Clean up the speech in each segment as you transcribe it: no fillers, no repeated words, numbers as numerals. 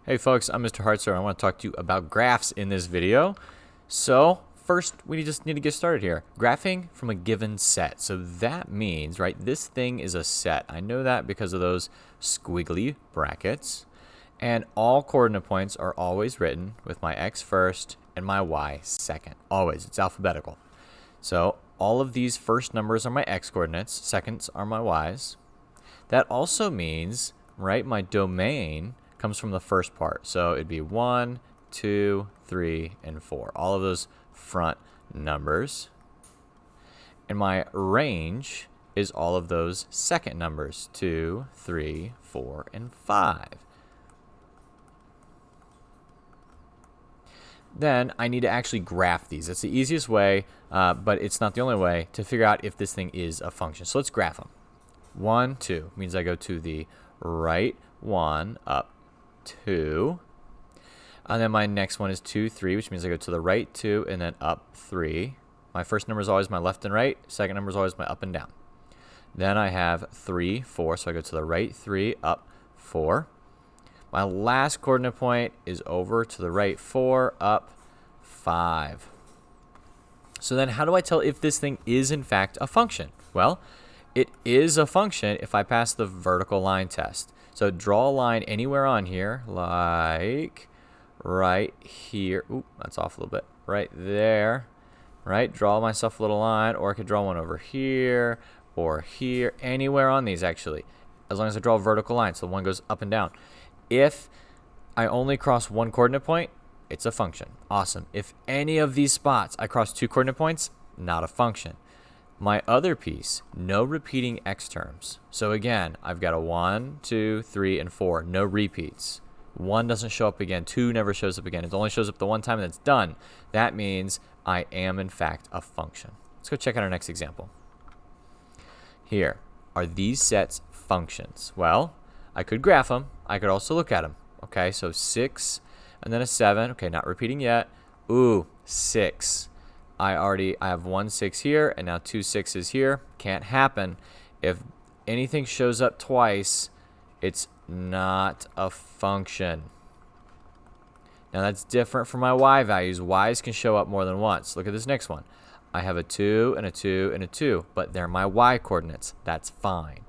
Hey folks, I'm Mr. Hartzler and I want to talk to you about graphs in this video. So first, we just need to get started here. Graphing from a given set. So that means, right, this thing is a set. I know that because of those squiggly brackets. And all coordinate points are always written with my x first and my y second. Always. It's alphabetical. So all of these first numbers are my x coordinates, seconds are my y's. That also means, right, my domain comes from the first part. So it'd be 1, 2, 3, and 4. All of those front numbers. And my range is all of those second numbers, 2, 3, 4, and 5. Then I need to actually graph these. That's the easiest way, but it's not the only way to figure out if this thing is a function. So let's graph them. 1, 2 means I go to the right 1, up 2. And then my next one is 2, 3, which means I go to the right 2 and then up 3. My first number is always my left and right. Second number is always my up and down. Then I have 3, 4, so I go to the right 3, up 4. My last coordinate point is over to the right 4, up 5. So then how do I tell if this thing is in fact a function? Well, it is a function if I pass the vertical line test. So draw a line anywhere on here, like right here. Oop, that's off a little bit. Right there, right? Draw myself a little line, or I could draw one over here or here, anywhere on these actually, as long as I draw a vertical line, so the one goes up and down. If I only cross one coordinate point, it's a function. Awesome. If any of these spots I cross two coordinate points, not a function. My other piece, no repeating x terms. So again, I've got a 1, 2, 3, and 4. No repeats. 1 doesn't show up again. 2 never shows up again. It only shows up the one time and it's done. That means I am, in fact, a function. Let's go check out our next example. Here, are these sets functions? Well, I could graph them. I could also look at them. Okay, so 6 and then a 7. Okay, not repeating yet. Ooh, 6. I have 1 6 here and now 2 6s here. Can't happen. If anything shows up twice, it's not a function. Now that's different from my y values. Y's can show up more than once. Look at this next one. I have a 2 and a 2 and a 2, but they're my y coordinates. That's fine.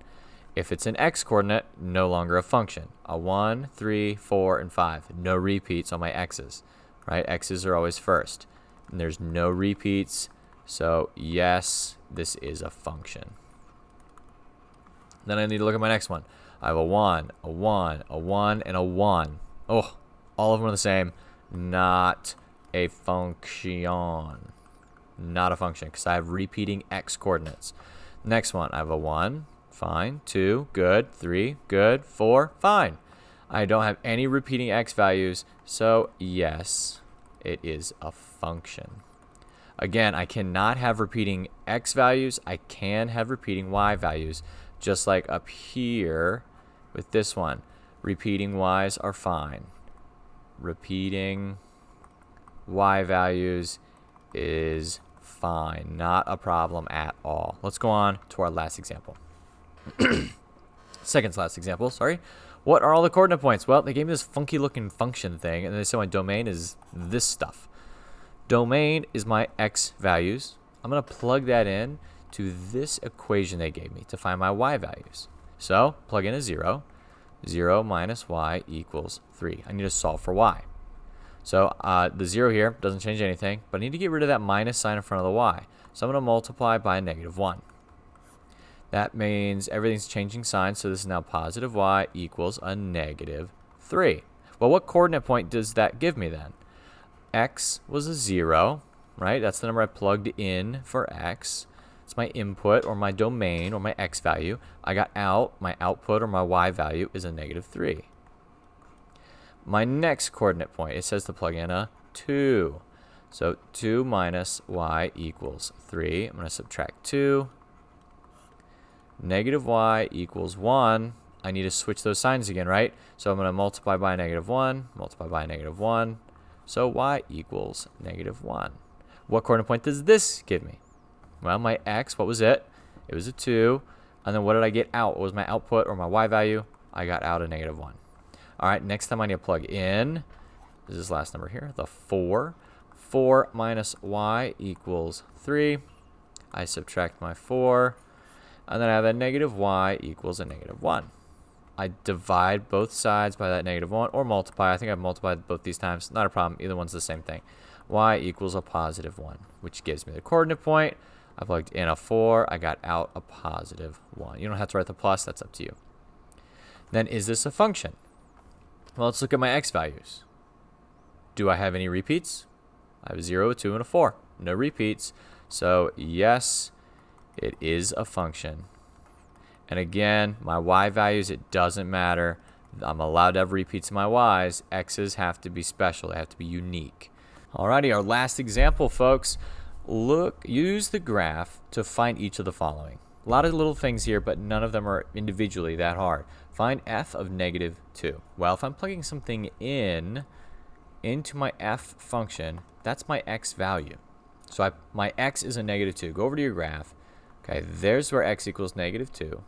If it's an x coordinate, no longer a function. A 1, 3, 4, and 5. No repeats on my x's. Right? X's are always first. And there's no repeats, so yes, this is a function. Then I need to look at my next one. I have a 1, a 1, a 1, and a 1. Oh, all of them are the same. Not a function. Not a function, because I have repeating x coordinates. Next one, I have a 1, fine. 2, good. 3, good. 4, fine. I don't have any repeating x values, so yes, it is a function. Again, I cannot have repeating x values. I can have repeating y values, just like up here with this one. Repeating y's are fine. Repeating y values is fine. Not a problem at all. Let's go on to our last example. Second to last example, sorry. What are all the coordinate points? Well, they gave me this funky looking function thing, and they said my domain is this stuff. Domain is my x values. I'm going to plug that in to this equation they gave me to find my y values. So plug in a 0. 0 minus y equals 3. I need to solve for y. So the 0 here doesn't change anything, but I need to get rid of that minus sign in front of the y. So I'm going to multiply by a negative 1. That means everything's changing signs, so this is now positive y equals a negative 3. Well, what coordinate point does that give me then? X was a 0, right? That's the number I plugged in for x. It's my input or my domain or my x value. I got out, my output or my y value is a negative 3. My next coordinate point, it says to plug in a 2. So 2 minus y equals 3. I'm going to subtract 2. Negative y equals 1. I need to switch those signs again, right? So I'm going to multiply by a negative 1, multiply by a negative 1. So y equals negative 1. What coordinate point does this give me? Well, my x, what was it? It was a 2. And then what did I get out? What was my output or my y value? I got out a negative 1. All right, next time I need to plug in, this is this last number here, the 4. 4 minus y equals 3. I subtract my 4, and then I have a negative y equals a negative 1. I divide both sides by that negative 1, or multiply. I think I've multiplied both these times. Not a problem. Either one's the same thing. Y equals a positive 1, which gives me the coordinate point. I plugged in a 4. I got out a positive 1. You don't have to write the plus. That's up to you. Then is this a function? Well, let's look at my x values. Do I have any repeats? I have a 0, a 2, and a 4. No repeats. So yes, it is a function. And again, my y values, it doesn't matter. I'm allowed to have repeats in my y's. X's have to be special. They have to be unique. Alrighty, our last example, folks. Use the graph to find each of the following. A lot of little things here, but none of them are individually that hard. Find f of negative 2. Well, if I'm plugging something into my f function, that's my x value. So my x is a negative 2. Go over to your graph. Okay, there's where x equals negative 2.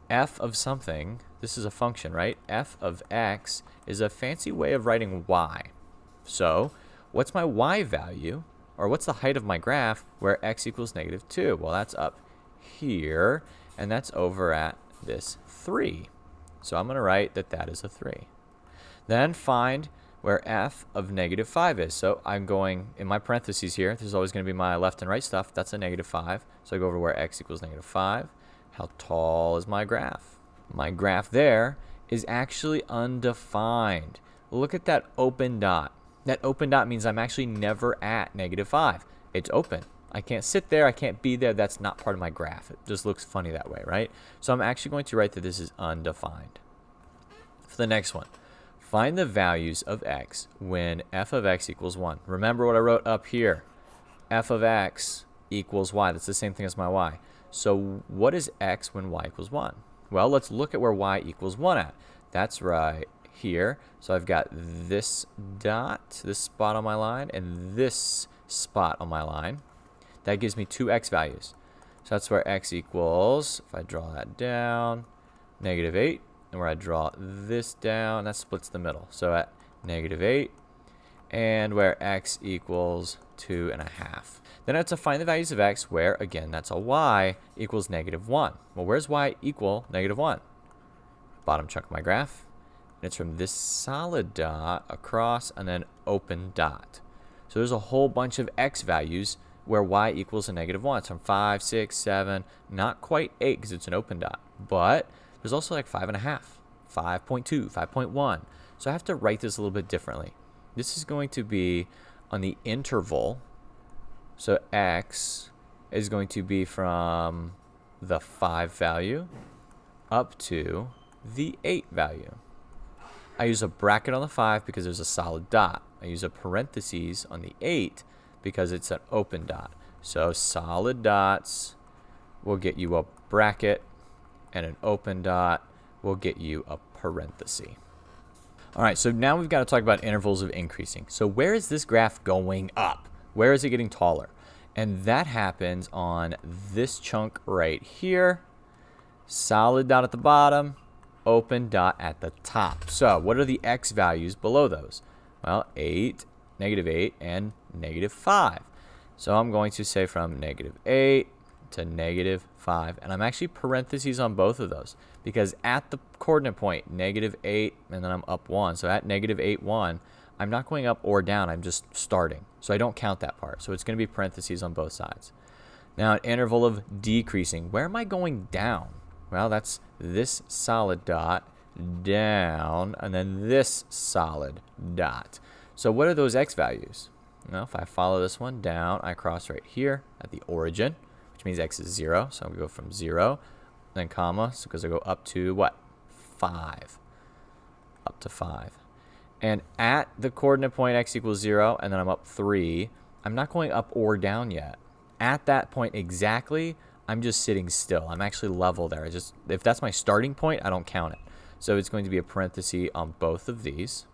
F of something, this is a function, right? F of x is a fancy way of writing y. So what's my y value, or what's the height of my graph where x equals negative 2? Well, that's up here, and that's over at this 3. So I'm going to write that that is a 3. Then find where f of negative 5 is. So I'm going, in my parentheses here, this is always going to be my left and right stuff. That's a negative 5. So I go over where x equals negative 5. How tall is my graph? My graph there is actually undefined. Look at that open dot. That open dot means I'm actually never at negative 5. It's open. I can't sit there. I can't be there. That's not part of my graph. It just looks funny that way, right? So I'm actually going to write that this is undefined. For the next one, find the values of x when f of x equals 1. Remember what I wrote up here. F of x equals y. That's the same thing as my y. So what is x when y equals 1? Well, let's look at where y equals 1 at. That's right here. So I've got this dot, this spot on my line, and this spot on my line. That gives me two x values. So that's where x equals, if I draw that down, negative 8. And where I draw this down, that splits the middle. So at negative 8, and where x equals 2.5. Then I have to find the values of x where, again, that's a y equals negative 1. Well, where's y equal negative 1? Bottom chunk of my graph. And it's from this solid dot across and then open dot. So there's a whole bunch of x values where y equals a negative 1. It's from 5, 6, 7, not quite 8 because it's an open dot. But there's also like 5.5, 5.2, 5.1. So I have to write this a little bit differently. This is going to be on the interval. So x is going to be from the 5 value up to the 8 value. I use a bracket on the 5 because there's a solid dot. I use a parentheses on the 8 because it's an open dot. So solid dots will get you a bracket, and an open dot will get you a parenthesis. All right, so now we've got to talk about intervals of increasing. So where is this graph going up? Where is it getting taller? And that happens on this chunk right here. Solid dot at the bottom, open dot at the top. So what are the x values below those? Well, 8, negative 8, and negative 5. So I'm going to say from negative 8 to negative 5. And I'm actually parentheses on both of those because at the coordinate point, negative 8, and then I'm up 1. So at negative 8, 1, I'm not going up or down. I'm just starting. So I don't count that part. So it's going to be parentheses on both sides. Now, an interval of decreasing. Where am I going down? Well, that's this solid dot down, and then this solid dot. So what are those x values? Well, if I follow this one down, I cross right here at the origin, which means x is 0. So I'm going to go from 0, then comma, so because I go up to what? 5. Up to 5. And at the coordinate point x equals 0, and then I'm up 3, I'm not going up or down yet. At that point exactly, I'm just sitting still. I'm actually level there. If that's my starting point, I don't count it. So it's going to be a parenthesis on both of these.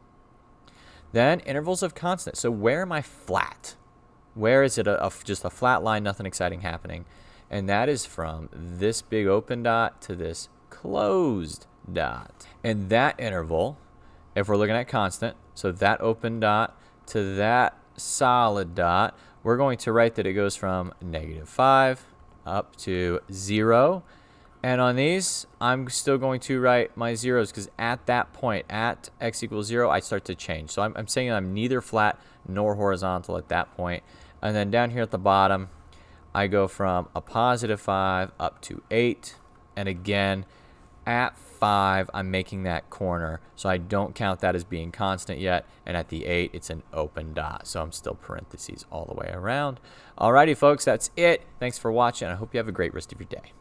Then intervals of constant. So where am I flat? Where is it just a flat line, nothing exciting happening? And that is from this big open dot to this closed dot. And that interval if we're looking at constant, so that open dot to that solid dot, we're going to write that it goes from -5 up to 0. And on these, I'm still going to write my zeros because at that point, at x equals 0, I start to change. So I'm saying I'm neither flat nor horizontal at that point. And then down here at the bottom, I go from a +5 up to 8. And again, at 5, I'm making that corner. So I don't count that as being constant yet. And at the 8, it's an open dot. So I'm still parentheses all the way around. Alrighty, folks, that's it. Thanks for watching. I hope you have a great rest of your day.